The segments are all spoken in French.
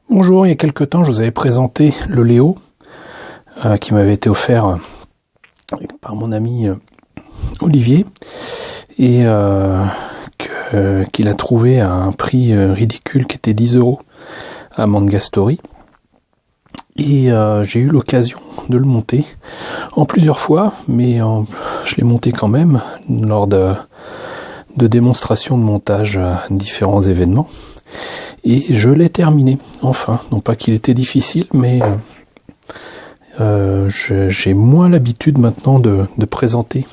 Bonjour, il y a quelques temps, je vous avais présenté le Léo qui m'avait été offert par mon ami Olivier et qu'il a trouvé à un prix ridicule qui était 10 € à Mangastory. Et j'ai eu l'occasion de le monter en plusieurs fois, mais je l'ai monté quand même lors de démonstrations de montage à différents événements. Et je l'ai terminé, enfin. Non pas qu'il était difficile, mais j'ai moins l'habitude maintenant de présenter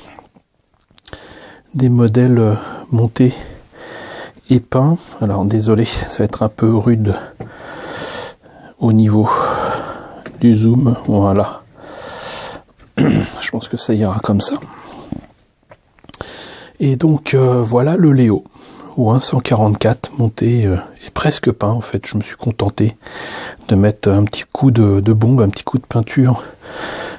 des modèles montés et peints. Alors désolé, ça va être un peu rude au niveau du zoom. Voilà. Je pense que ça ira comme ça. Et donc voilà le Léo au 144 monté et presque peint. En fait, je me suis contenté de mettre un petit coup de bombe, un petit coup de peinture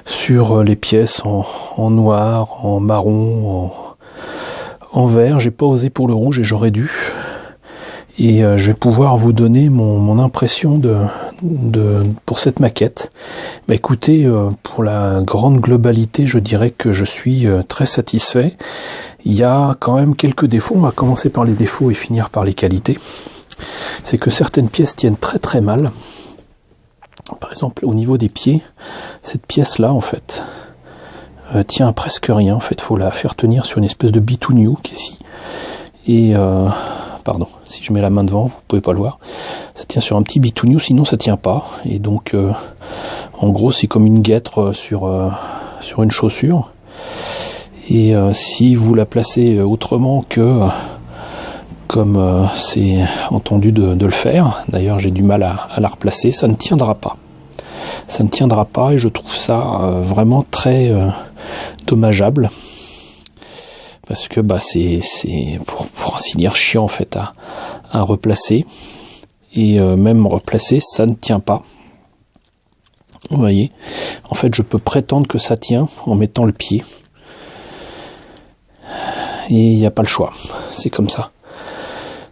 sur les pièces en noir, en marron, en vert. J'ai pas osé pour le rouge et j'aurais dû. Et je vais pouvoir vous donner mon impression pour cette maquette. Bah écoutez, pour la grande globalité, je dirais que je suis très satisfait. Il y a quand même quelques défauts. On va commencer par les défauts et finir par les qualités. C'est que certaines pièces tiennent très très mal. Par exemple, au niveau des pieds, cette pièce-là, en fait, tient à presque rien. En fait, il faut la faire tenir sur une espèce de bitouniou qui est ici. Et pardon, si je mets la main devant, vous pouvez pas le voir. Ça tient sur un petit bitouniou, sinon ça tient pas. Et donc, en gros, c'est comme une guêtre sur une chaussure. Et si vous la placez autrement que comme c'est entendu de le faire, d'ailleurs j'ai du mal à la replacer, ça ne tiendra pas. Ça ne tiendra pas et je trouve ça vraiment très dommageable. Parce que bah c'est pour ainsi dire chiant en fait à replacer. Et même replacer, ça ne tient pas. Vous voyez, en fait je peux prétendre que ça tient en mettant le pied. Et il n'y a pas le choix, c'est comme ça.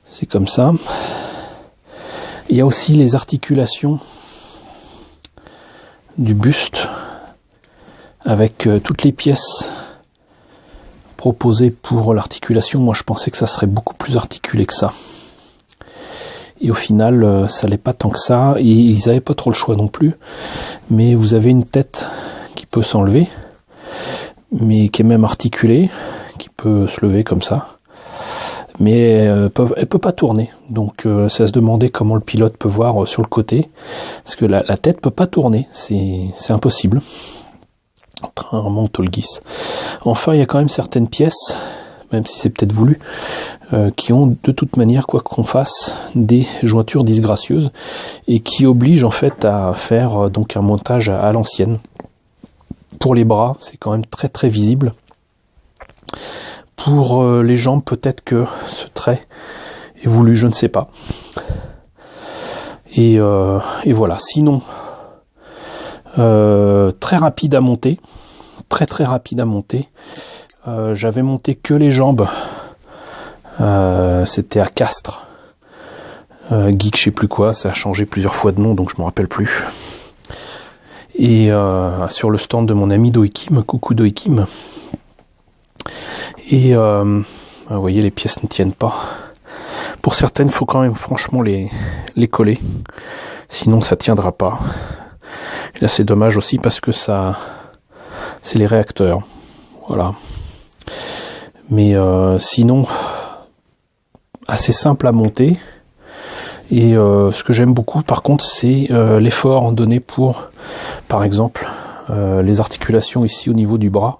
C'est comme ça. Il y a aussi les articulations du buste avec toutes les pièces proposées pour l'articulation. Moi je pensais que ça serait beaucoup plus articulé que ça. Et au final, ça l'est pas tant que ça. Et ils n'avaient pas trop le choix non plus. Mais vous avez une tête qui peut s'enlever, mais qui est même articulée, qui peut se lever comme ça, mais elle peut pas tourner. Donc c'est à se demander comment le pilote peut voir sur le côté, parce que la tête peut pas tourner, c'est impossible. Contrairement au Tolgis. Enfin, il y a quand même certaines pièces, même si c'est peut-être voulu, qui ont de toute manière, quoi qu'on fasse, des jointures disgracieuses et qui obligent en fait à faire donc un montage à l'ancienne. Pour les bras, c'est quand même très très visible. Pour les jambes, peut-être que ce trait est voulu, je ne sais pas. Et voilà. Sinon, très rapide à monter, très très rapide à monter. J'avais monté que les jambes. C'était à Castres. Geek, je sais plus quoi. Ça a changé plusieurs fois de nom, donc je me rappelle plus. Et sur le stand de mon ami Doikim, coucou Doikim. Et vous voyez, les pièces ne tiennent pas. Pour certaines, il faut quand même franchement les coller. Sinon, ça tiendra pas. Et là, c'est dommage aussi parce que ça, c'est les réacteurs. Voilà. Mais sinon, assez simple à monter. Et ce que j'aime beaucoup, par contre, c'est l'effort donné pour, par exemple, les articulations ici au niveau du bras.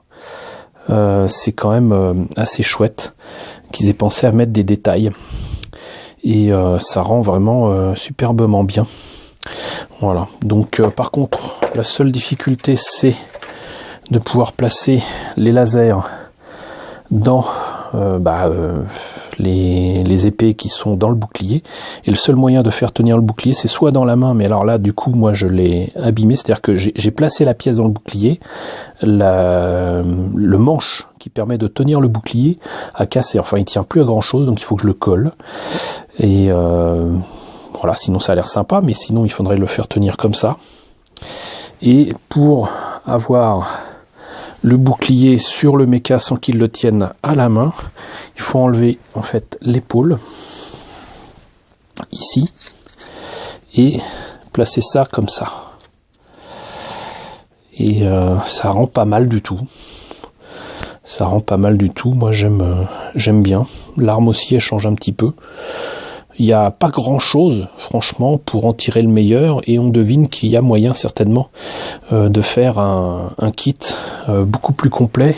C'est quand même assez chouette qu'ils aient pensé à mettre des détails et ça rend vraiment superbement bien. Voilà. Donc par contre, la seule difficulté, c'est de pouvoir placer les lasers dans les épées qui sont dans le bouclier, et le seul moyen de faire tenir le bouclier, c'est soit dans la main, mais alors là du coup moi je l'ai abîmé, c'est à dire que j'ai placé la pièce dans le bouclier, le manche qui permet de tenir le bouclier a cassé, enfin il tient plus à grand chose, donc il faut que je le colle, et voilà, sinon ça a l'air sympa, mais sinon il faudrait le faire tenir comme ça. Et pour avoir le bouclier sur le méca sans qu'il le tienne à la main, il faut enlever en fait l'épaule ici et placer ça comme ça. Et ça rend pas mal du tout. Ça rend pas mal du tout. Moi j'aime bien. L'arme aussi elle change un petit peu. Il n'y a pas grand chose, franchement, pour en tirer le meilleur, et on devine qu'il y a moyen certainement de faire un kit beaucoup plus complet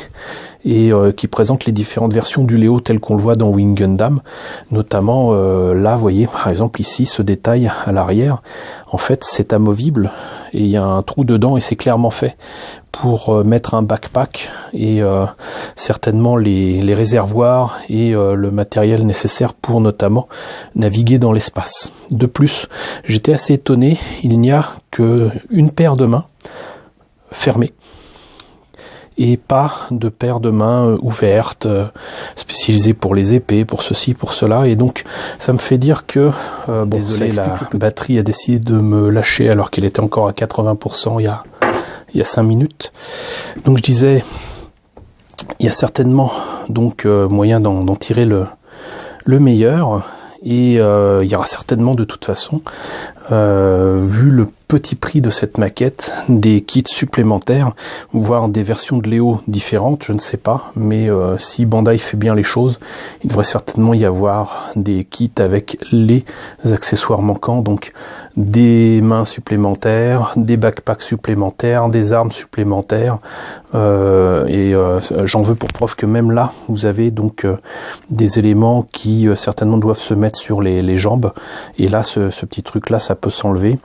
et qui présente les différentes versions du Léo telles qu'on le voit dans Wing Gundam. Notamment là, vous voyez, par exemple ici, ce détail à l'arrière, en fait c'est amovible et il y a un trou dedans et c'est clairement fait pour mettre un backpack et certainement les réservoirs et le matériel nécessaire pour notamment naviguer dans l'espace. De plus, j'étais assez étonné, il n'y a qu'une paire de mains fermée et pas de paire de mains ouvertes, spécialisées pour les épées, pour ceci, pour cela, et donc ça me fait dire que bon, désolé, la batterie a décidé de me lâcher alors qu'elle était encore à 80% il y a 5 minutes. Donc je disais, il y a certainement donc moyen d'en tirer le meilleur, et il y aura certainement de toute façon, vu le petit prix de cette maquette, des kits supplémentaires, voire des versions de Léo différentes, je ne sais pas, mais si Bandai fait bien les choses, il devrait certainement y avoir des kits avec les accessoires manquants, donc des mains supplémentaires, des backpacks supplémentaires, des armes supplémentaires, j'en veux pour preuve que même là, vous avez donc des éléments qui certainement doivent se mettre sur les jambes, et là, ce petit truc là, ça peut s'enlever,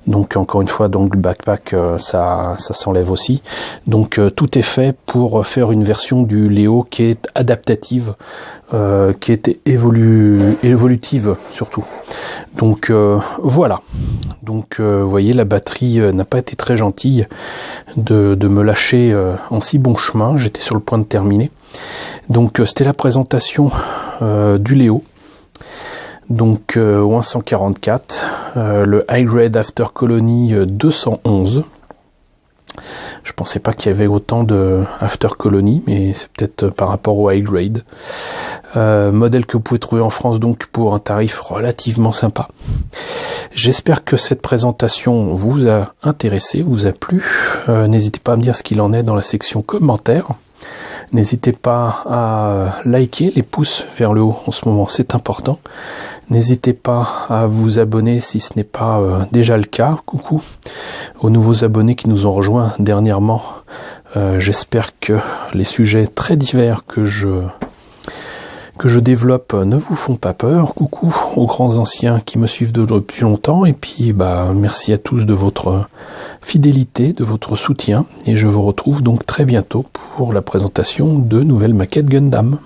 donc encore une fois, donc le backpack, ça s'enlève aussi, donc tout est fait pour faire une version du Léo qui est adaptative, qui est évolutive surtout. Donc voilà. Donc vous voyez, la batterie n'a pas été très gentille de me lâcher en si bon chemin. J'étais sur le point de terminer. Donc c'était la présentation du Léo. Donc OIN 144, le High Grade After Colony 211. Je pensais pas qu'il y avait autant de After Colony, mais c'est peut-être par rapport au High Grade. Modèle que vous pouvez trouver en France donc pour un tarif relativement sympa. J'espère que cette présentation vous a intéressé, vous a plu. N'hésitez pas à me dire ce qu'il en est dans la section commentaires. N'hésitez pas à liker, les pouces vers le haut en ce moment, c'est important. N'hésitez pas à vous abonner si ce n'est pas déjà le cas. Coucou aux nouveaux abonnés qui nous ont rejoints dernièrement. J'espère que les sujets très divers que je développe ne vous font pas peur. Coucou aux grands anciens qui me suivent depuis longtemps. Et puis merci à tous de votre fidélité, de votre soutien. Et je vous retrouve donc très bientôt pour la présentation de nouvelles maquettes Gundam.